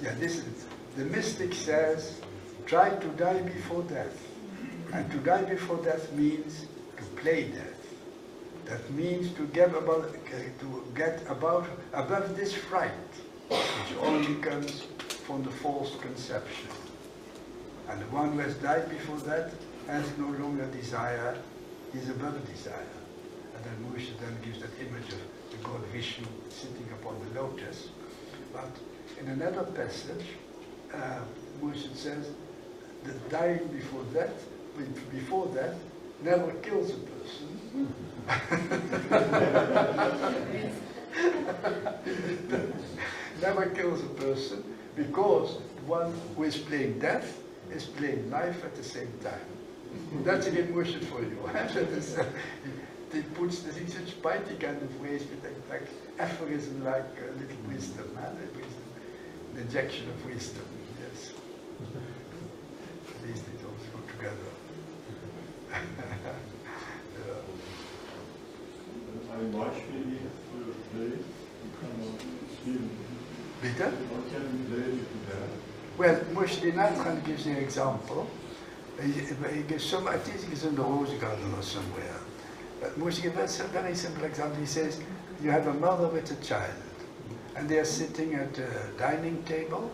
Yeah, this is, the mystic says, try to die before death. And to die before death means to play death. That means to get above this fright, which only comes from the false conception. And the one who has died before that has no longer desire, is above desire. And then Murshid then gives that image of the god Vishnu sitting upon the lotus. But in another passage, Murshid says that dying before that never kills a person. Never kills a person, because the one who is playing death is playing life at the same time. That's again Murshid for you. He puts this in such bitey kind of ways, with like aphorism, like a little wisdom, an injection of wisdom. Yes. At least it all go together. Ein Beispiel hier für Play, kann man spielen. Bitte? What can we play to that? Well, Hazrat Inayat Khan gives an example. He gives some, I think it's in the Rose Garden or somewhere. But Moshe gives a very simple example. He says, you have a mother with a child, and they are sitting at a dining table,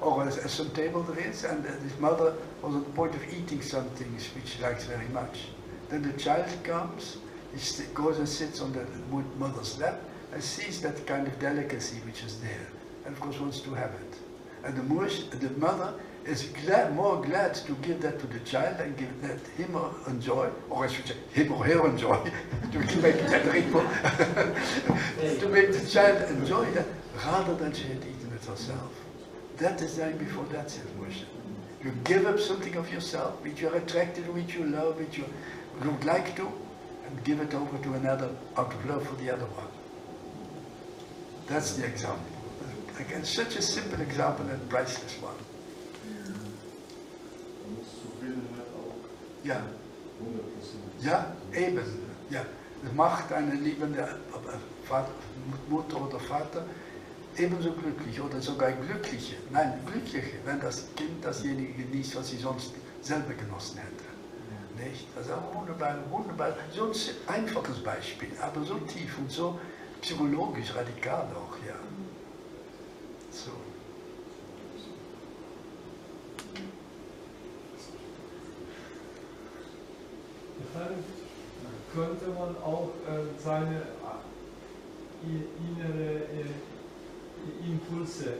or some table there is, and this mother was on the point of eating some things which she likes very much. Then the child comes, he goes and sits on the mother's lap, and sees that kind of delicacy which is there, and of course wants to have it. And the mother is more glad to give that to the child and let him enjoy, or I should say, him or her enjoy, to make to make the child enjoy that, rather than she had eaten it herself. That is dying before that, says Moshe. You give up something of yourself, which you are attracted to, which you love, which you would like to, and give it over to another out of love for the other one. That's the example. Again, such a simple example and priceless one. Ja. Ja, eben. Ja. Es macht eine liebende Mutter oder Vater ebenso glücklich oder sogar glückliche, nein, glückliche, wenn das Kind dasjenige genießt, was sie sonst selber genossen hätte. Nicht? Also wunderbar, wunderbar. So ein einfaches Beispiel, aber so tief und so psychologisch radikal auch, ja. So. Könnte man auch seine innere Impulse,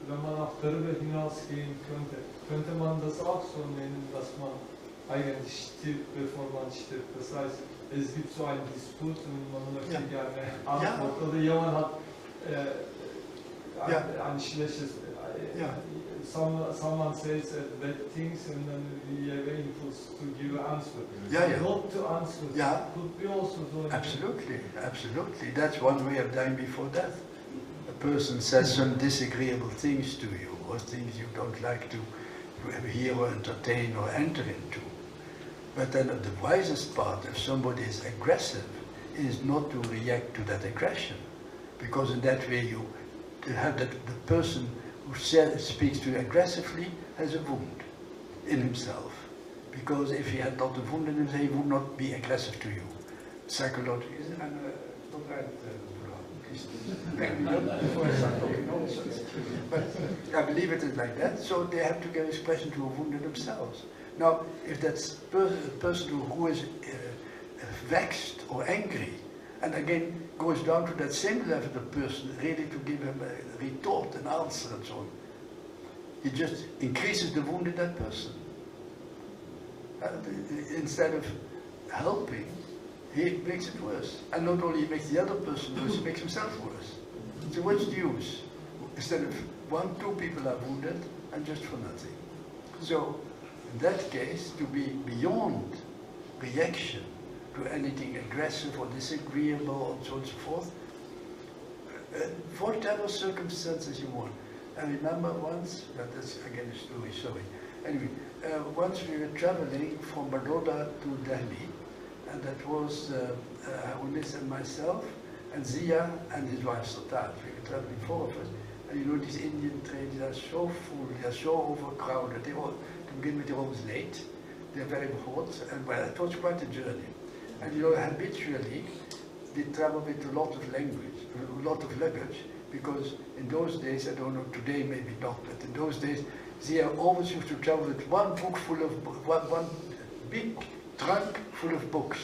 wenn man auch darüber hinausgehen könnte man das auch so nennen, dass man eigentlich stirbt, bevor man stirbt. Das heißt, es gibt so einen Disput und man möchte gerne Antwort, oder jemand hat ein schlechtes, someone says bad things and then we have impulse to give an answer. Not to answer could be also so. Absolutely, absolutely. That's one way of dying before death. A person says some disagreeable things to you, or things you don't like to hear or entertain or enter into. But then the wisest part, if somebody is aggressive, is not to react to that aggression. Because in that way you have that the person who speaks to you aggressively has a wound in himself. Because if he had not a wound in himself, he would not be aggressive to you. Psychologically, but I believe it is like that, so they have to give expression to a wound in themselves. Now, if that's a person who is vexed or angry, and again goes down to that same level of the person, ready to give him a retort, an answer and so on, he just increases the wound in that person. Instead of helping, he makes it worse. And not only he makes the other person worse, he makes himself worse. So what's the use? Instead of two people are wounded, and just for nothing. So, in that case, to be beyond reaction to anything aggressive or disagreeable and so on and so forth, whatever circumstances you want. I remember once, but that's again a story, sorry. Anyway, once we were traveling from Baroda to Delhi, and that was Unis and myself, and Zia and his wife Sultan. We were traveling, 4 of us. And you know, these Indian trains are so full, they are so overcrowded. They all, to begin with, they're always late. They're very hot, and well, it was quite a journey. And you know, habitually, they travel with a lot of language, a lot of luggage, because in those days, I don't know, today maybe not, but in those days, they always used to travel with one book full of, one big trunk full of books.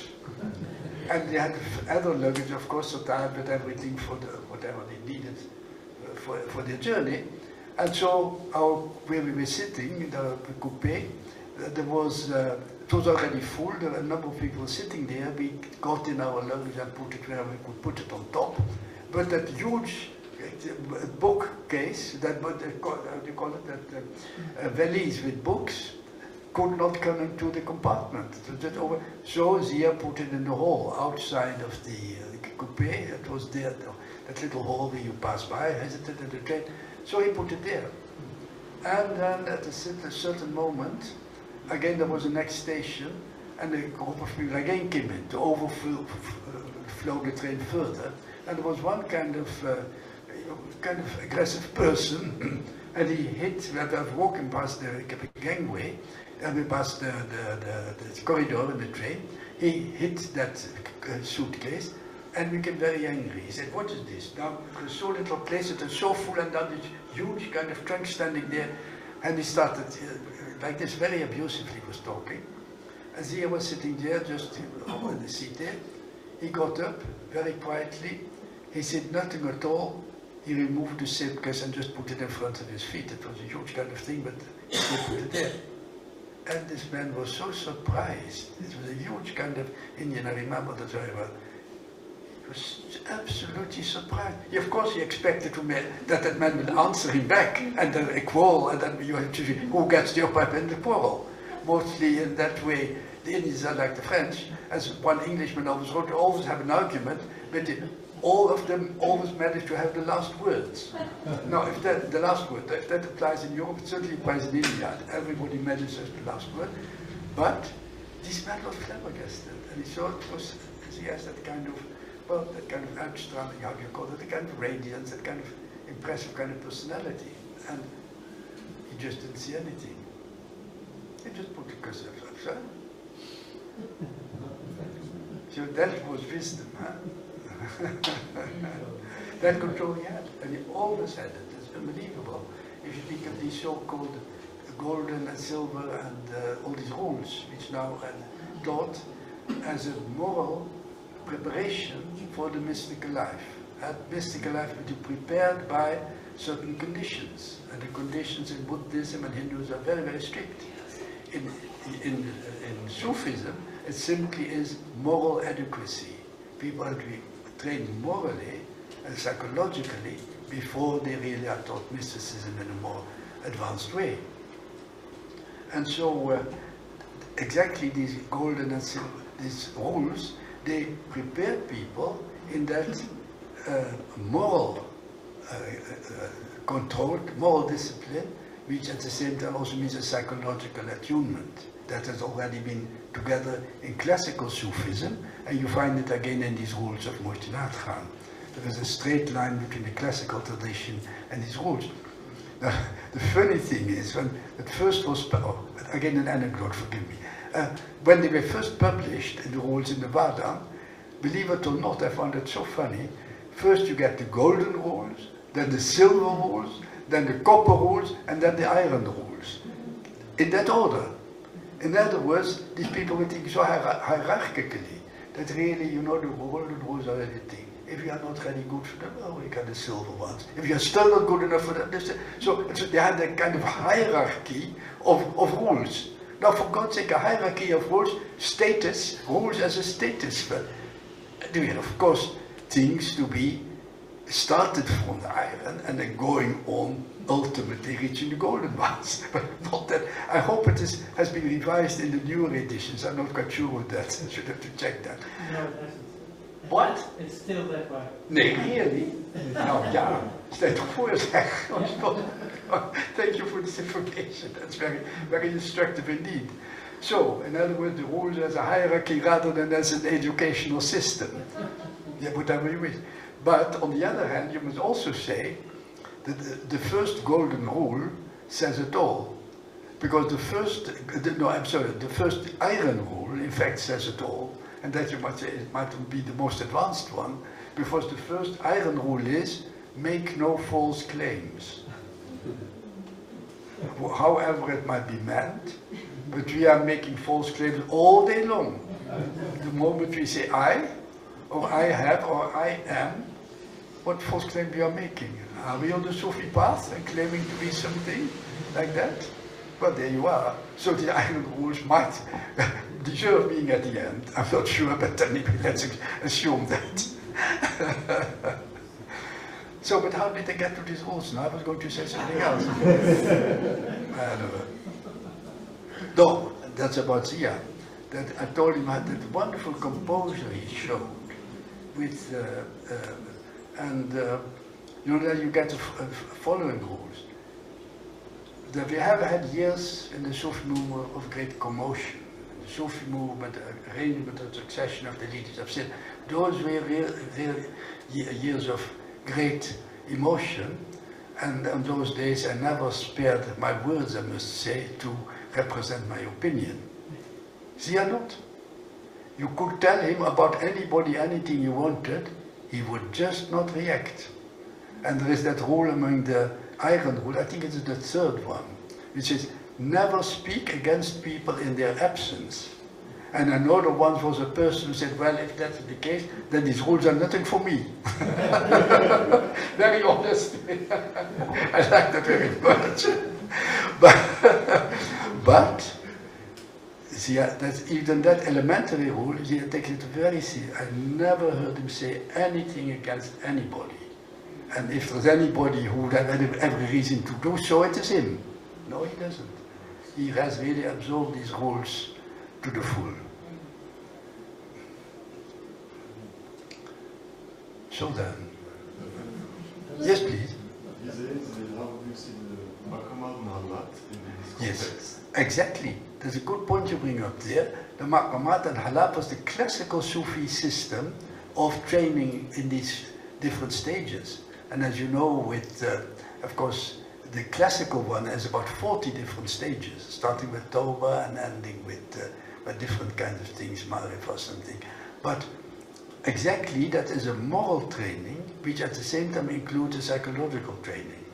And they had other luggage, of course, so tied with everything for the, whatever they needed for their journey. And so, where we were sitting, the coupe, there was, it was already full, there were a number of people sitting there. We got in our luggage and put it where we could put it on top. But that huge bookcase, that, what they call it, that valise with books, could not come into the compartment. So Zia put it in the hall, outside of the coupe. It was there, that little hall where you pass by, hesitate in the train. So he put it there. And then at a certain moment, again there was the next station, and a group of people again came in to overflow the train further. And there was one kind of aggressive person, and he hit, we were walking past the gangway, and we passed the corridor in the train. He hit that suitcase, and we became very angry. He said, "What is this? Now, there's so little place, it is so full, and now this huge kind of trunk standing there." And he started, like this, very abusively was talking. And Zia was sitting there, just on the seat there. He got up, very quietly. He said nothing at all. He removed the suitcase and just put it in front of his feet. It was a huge kind of thing, but he put it there. And this man was so surprised. It was a huge kind of Indian, I remember that very well. He was absolutely surprised. Of course, he expected that man would answer him back, and then a quarrel, and then you have to see who gets the upper in the quarrel. Mostly in that way, the Indians are like the French. As one Englishman always wrote, always have an argument, but all of them always manage to have the last words. Now, if that, the last word, if that applies in Europe, it certainly applies in India. Everybody manages the last word. But this man was flabbergasted, and he thought he has that kind of, well, that kind of outstanding, how do you call it, the kind of radiance, that kind of impressive kind of personality. And he just didn't see anything. He just put the cursor upside. So that was wisdom, huh? That control he had, and he always had it. It's unbelievable. If you think of these so-called golden and silver and all these rules, which now are taught as a moral preparation for the mystical life. That mystical life will be prepared by certain conditions, and the conditions in Buddhism and Hinduism are very, very strict. In Sufism, it simply is moral adequacy. People have to be trained morally and psychologically before they really are taught mysticism in a more advanced way. And so exactly these golden and silver, these rules, they prepare people in that moral control, moral discipline, which at the same time also means a psychological attunement that has already been together in classical Sufism, and you find it again in these rules of Inayat Khan. There is a straight line between the classical tradition and these rules. Now, the funny thing is, when it first was, again an anecdote, forgive me, when they were first published in the rules in Nevada, believe it or not, I found it so funny. First you get the golden rules, then the silver rules, then the copper rules, and then the iron rules. In that order. In other words, these people were thinking so hierarchically, that really, you know, the golden rules are everything. If you are not really good for them, oh, you got the silver ones. If you are still not good enough for them, so they had a kind of hierarchy of rules. Now, for God's sake, a hierarchy of rules, status, rules as a status. But there are, of course, things to be started from the iron and then going on, ultimately reaching the golden ones. But not that. I hope it has been revised in the newer editions. I'm not quite sure of that. I should have to check that. No, it hasn't. What? It's still that way. Nee, really? Nou ja, stel toch voor zeg. Thank you for this information. That's very, very instructive indeed. So, in other words, the rules as a hierarchy rather than as an educational system. Yeah, whatever you wish. But on the other hand, you must also say the first golden rule says it all. Because the first iron rule, in fact, says it all. And that you might say it might be the most advanced one, because the first iron rule is, make no false claims. However it might be meant, but we are making false claims all day long. The moment we say I, or I have, or I am, what false claim we are making? Are we on the Sufi path and claiming to be something like that? Well, there you are. So the iron rules might deserve being at the end. I'm not sure, but anyway, let's assume that. So, but how did I get to these rules now? I was going to say something else. No, that's about Zia. That I told him that wonderful composure he showed with, you know, that you get the following rules. That we have had years in the Sufi movement of great commotion. The Sufi movement, arrangement and succession of the leaders of sin. Those were real years of great emotion, and on those days I never spared my words, I must say, to represent my opinion. Zia not. You could tell him about anybody, anything you wanted, he would just not react. And there is that rule among the iron rule, I think it's the third one, which is never speak against people in their absence. And another one was a person who said, well, if that's the case, then these rules are nothing for me. Very honest. I like that very much. But see, that's even that elementary rule, he takes it very serious. I never heard him say anything against anybody. And if there's anybody who would have every reason to do so, it is him. No, he doesn't. He has really absorbed these rules to the full. So then, yes, please. How do you see the maqamat and halat in this context? Yes, exactly. There's a good point you bring up there. The maqamat and halat was the classical Sufi system of training in these different stages. And as you know, with, of course, the classical one has about 40 different stages, starting with Tawbah and ending with different kinds of things, Ma'rif or something. But exactly, that is a moral training, which at the same time includes a psychological training.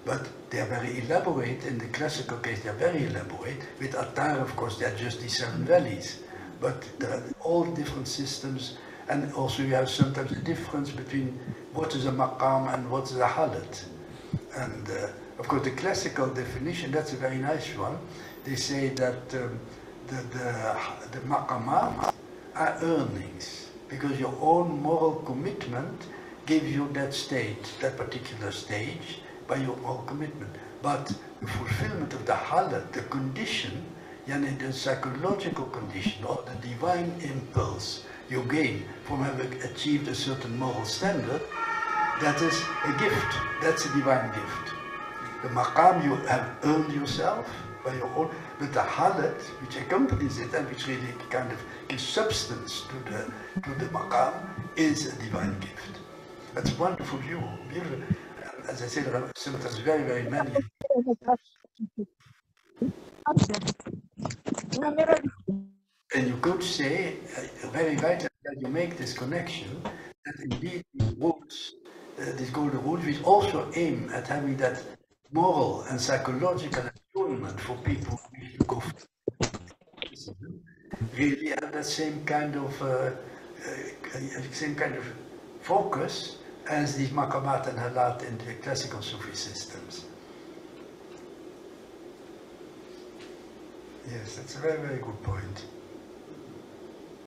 But they are very elaborate, in the classical case they are very elaborate. With Attar, of course, they are just these 7 valleys. But there are all different systems, and also you have sometimes a difference between what is a maqam and what is a halat. And of course the classical definition, that's a very nice one. They say that the maqamat are earnings, because your own moral commitment gives you that state, that particular stage, by your moral commitment. But the fulfillment of the halat, the condition, the psychological condition or the divine impulse you gain from having achieved a certain moral standard, that is a gift, that's a divine gift. The maqam you have earned yourself by your own, but the halat which accompanies it and which really kind of gives substance to the maqam is a divine gift. That's a wonderful view, beautiful. As I said, there are sometimes very, very many. And you could say, very right, that you make this connection, that indeed these rules, these golden rules, which also aim at having that moral and psychological attunement for people who wish to go really have that same kind of focus as these maqamat and halat in the classical Sufi systems. Yes, that's a very, very good point.